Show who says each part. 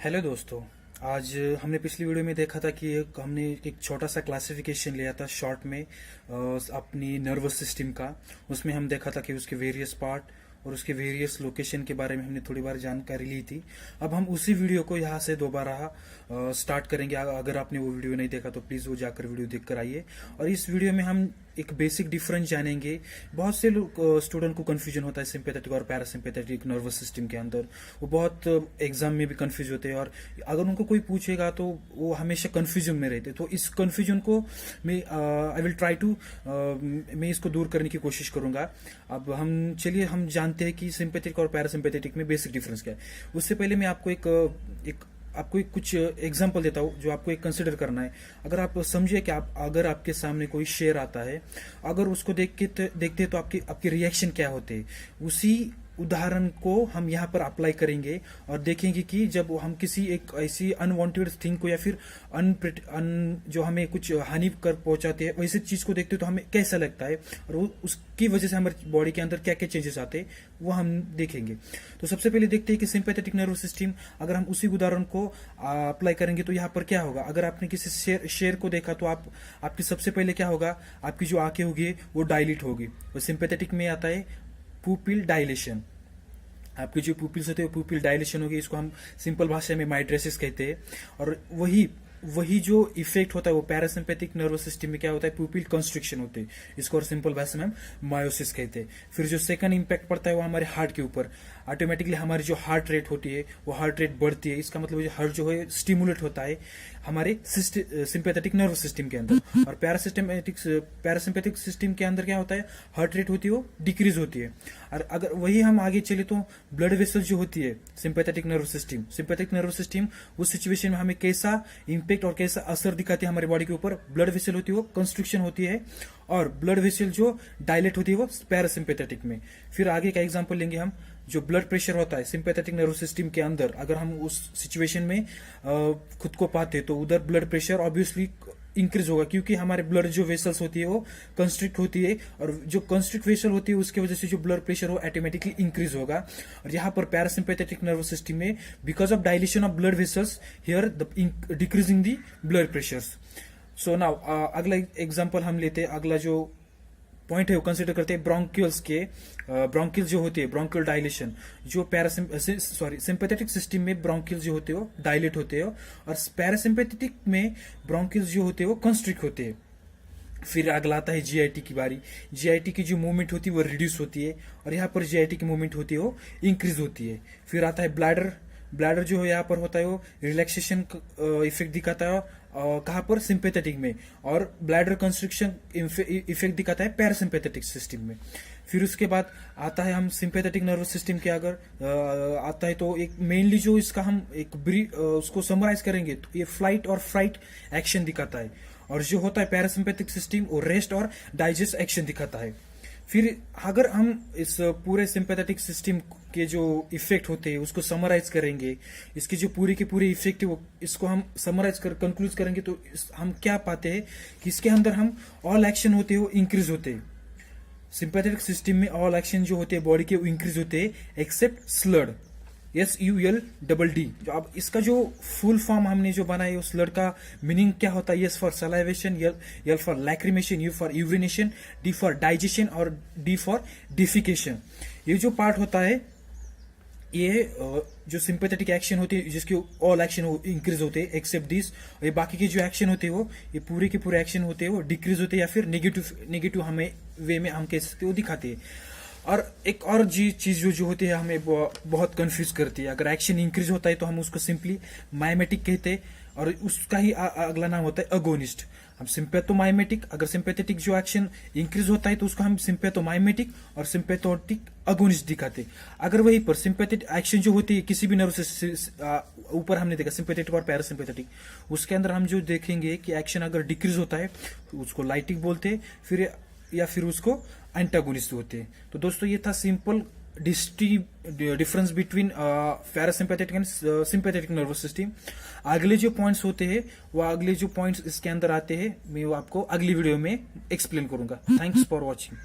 Speaker 1: Hello दोस्तों। आज हमने पिछली वीडियो में देखा था कि हमने एक छोटा सा क्लासिफिकेशन लिया था शॉर्ट में अपनी नर्वस सिस्टम का। उसमें हम देखा था कि उसके वेरियस पार्ट और उसके वेरियस लोकेशन के बारे में हमने थोड़ी बार जानकारी ली थी। अब हम उसी वीडियो को यहाँ से दोबारा स्टार्ट करेंगे। अगर आपने वो वीडियो नहीं देखा तो प्लीज़ वो जाकर वीडियो देख कर आइए। और इस वीडियो में हम एक बेसिक डिफरेंस जानेंगे। बहुत से लोग स्टूडेंट को कंफ्यूजन होता है सिंपैथेटिक और पैरासिम्पैथेटिक नर्वस सिस्टम के अंदर। वो बहुत एग्जाम में भी कंफ्यूज होते हैं और अगर उनको कोई पूछेगा तो वो हमेशा कंफ्यूजन में रहते। तो इस कंफ्यूजन को मैं आई विल ट्राई टू मैं इसको दूर करने की कोशिश करूंगा। अब हम जानते हैं कि सिंपैथेटिक और पैरासिम्पैथेटिक में बेसिक डिफरेंस क्या है। उससे पहले मैं आपको एक कुछ एग्जांपल देता हूँ जो आपको एक कंसिडर करना है। अगर आप समझिए कि अगर आपके सामने कोई शेर आता है, अगर उसको देखते हैं तो आपके रिएक्शन क्या होते हैं। उसी उदाहरण को हम यहाँ पर अप्लाई करेंगे और देखेंगे कि जब हम किसी एक ऐसी अनवांटेड थिंग को या फिर जो हमें कुछ हानि कर पहुंचाते हैं वैसे चीज को देखते हैं तो हमें कैसा लगता है और वो उसकी वजह से हमारे बॉडी के अंदर क्या क्या चेंजेस आते हैं वो हम देखेंगे। तो सबसे पहले देखते हैं कि सिंपैथेटिक नर्वस सिस्टम, अगर हम उसी उदाहरण को अप्लाई करेंगे तो यहाँ पर क्या होगा। अगर आपने किसी शेर को देखा तो आपकी सबसे पहले क्या होगा, आपकी जो आंखें होगी वो डायलिट होगी। और सिंपैथेटिक में आता है पुपिल डायलेशन। आपके जो पुपिल्स होते हैं पुपिल डायलेशन होगी। इसको हम सिंपल भाषा में माइड्रेसिस कहते हैं। और वही जो इफेक्ट होता है वो पैरासिम्पैथिक नर्वस सिस्टम में क्या होता है, पुपिल कंस्ट्रिक्शन होते हैं। इसको और सिंपल भाषा में हम मायोसिस कहते हैं। फिर जो सेकंड इम्पैक्ट पड़ता है वो हमारे हार्ट के ऊपर। ऑटोमेटिकली हमारी जो हार्ट रेट होती है वो हार्ट रेट बढ़ती है। इसका मतलब हार्ट जो है स्टिमुलेट होता है हमारे सिंपैथेटिक नर्वस सिस्टम के अंदर। और पैरासिम्पैथिक सिस्टम के अंदर क्या होता है, हार्ट रेट होती है वो डिक्रीज होती है। और अगर वही हम आगे चले तो ब्लड वेसल जो होती है सिंपैथेटिक नर्वस सिस्टम उस सिचुएशन में हमें कैसा इम्पैक्ट और कैसा असर दिखाती है हमारे बॉडी के ऊपर। ब्लड वेसल होती है वो कंस्ट्रिक्शन होती है और ब्लड वेसल जो डायलेट होती है वो पैरासिम्पैथेटिक में। फिर आगे का एग्जांपल लेंगे हम, जो ब्लड प्रेशर होता है सिंपैथेटिक नर्वस सिस्टम के अंदर। अगर हम उस सिचुएशन में खुद को पाते तो उधर ब्लड प्रेशर ऑब्वियसली इंक्रीज होगा, क्योंकि हमारे ब्लड जो वेसल्स होती है वो कंस्ट्रिक्ट होती है और जो कंस्ट्रिक्ट वेसल होती है उसकी वजह से जो ब्लड प्रेशर हो ऑटोमेटिकली इंक्रीज होगा। और यहाँ पर पैरासिम्पैथेटिक नर्वस सिस्टम में because of dilation of blood vessels here decreasing the blood pressures. So now अगला एग्जांपल हम लेते हैं। अगला जो पॉइंट है वो कंसिडर करते हैं ब्रोंकिल्स जो होती है ब्रोंकियल डायलेशन। जो सिंपैथेटिक सिस्टम में ब्रोंकिल्स जो होते हो डायलेट होते हो और पैरासिम्पैथेटिक में ब्रोंकिल्स जो होते हो कंस्ट्रिक्ट होते हैं। फिर अगला आता है जीआईटी की बारी। जीआईटी की जो मूवमेंट होती है वो रिड्यूस होती है और यहाँ पर जीआईटी की मूवमेंट होती है वो इंक्रीज होती है। फिर आता है ब्लैडर जो है यहाँ पर होता है वो रिलैक्सेशन इफेक्ट दिखाता है कहाँ पर, सिंपैथेटिक में। और ब्लैडर कंस्ट्रिक्शन इफेक्ट दिखाता है पैरासिम्पैथेटिक सिस्टम में। फिर उसके बाद आता है हम सिंपैथेटिक नर्वस सिस्टम के अगर आता है तो एक मेनली जो इसका हम उसको समराइज करेंगे तो ये फ्लाइट और फ्राइट एक्शन दिखाता है। और जो होता है पैरासिम्पैथिक सिस्टम वो रेस्ट और डाइजेस्ट एक्शन दिखाता है। फिर अगर हम इस पूरे सिंपैथेटिक सिस्टम के जो इफेक्ट होते हैं उसको समराइज करेंगे, इसकी जो पूरी की पूरी इफेक्ट है वो इसको हम समराइज कर कंक्लूड करेंगे तो हम क्या पाते हैं कि इसके अंदर हम ऑल एक्शन होते हैं वो इंक्रीज होते हैं। सिंपैथेटिक सिस्टम में ऑल एक्शन जो होते हैं बॉडी के वो इंक्रीज होते हैं एक्सेप्ट स्लड, SULDD। जो अब इसका जो फुल फॉर्म हमने जो बनाया उस स्लड का मीनिंग क्या होता है, S for salivation, L for lacrimation, U for urination, D for digestion और D फॉर डिफिकेशन। ये जो पार्ट होता है ये जो सिंपैथेटिक एक्शन होती है जिसके ऑल एक्शन इंक्रीज होते हैं एक्सेप्ट दिस। ये बाकी के जो एक्शन होते हैं वो ये पूरे के पूरे एक्शन होते हैं वो डिक्रीज होते हैं या फिर नेगेटिव हमें वे में हम कह सकते हैं वो दिखाते हैं। और एक और चीज जो होती है हमें बहुत कंफ्यूज करती है। अगर एक्शन इंक्रीज होता है तो हम उसको सिंपली माइमेटिक कहते हैं और उसका ही अगला नाम होता है अगोनिस्ट। हम सिंपैथोमाइमेटिक, अगर सिंपैथेटिक जो एक्शन इंक्रीज होता है तो उसको हम सिंपैथोमाइमेटिक और सिंपैथोटिक अगोनिस्ट दिखाते। अगर वहीं पर सिंपैथेटिक एक्शन जो होती है किसी भी नर्व से ऊपर हमने देखा सिंपैथेटिक और पैरासिम्पैथेटिक, उसके अंदर हम जो देखेंगे कि एक्शन अगर डिक्रीज होता है तो उसको लाइटिक बोलते हैं फिर या फिर उसको एंटागोनिस्ट होते हैं। तो दोस्तों ये था simple difference between parasympathetic and sympathetic nervous system. अगले जो पॉइंट्स होते हैं वो अगले जो पॉइंट्स इसके अंदर आते हैं मैं वो आपको अगली वीडियो में एक्सप्लेन करूंगा। Thanks for watching.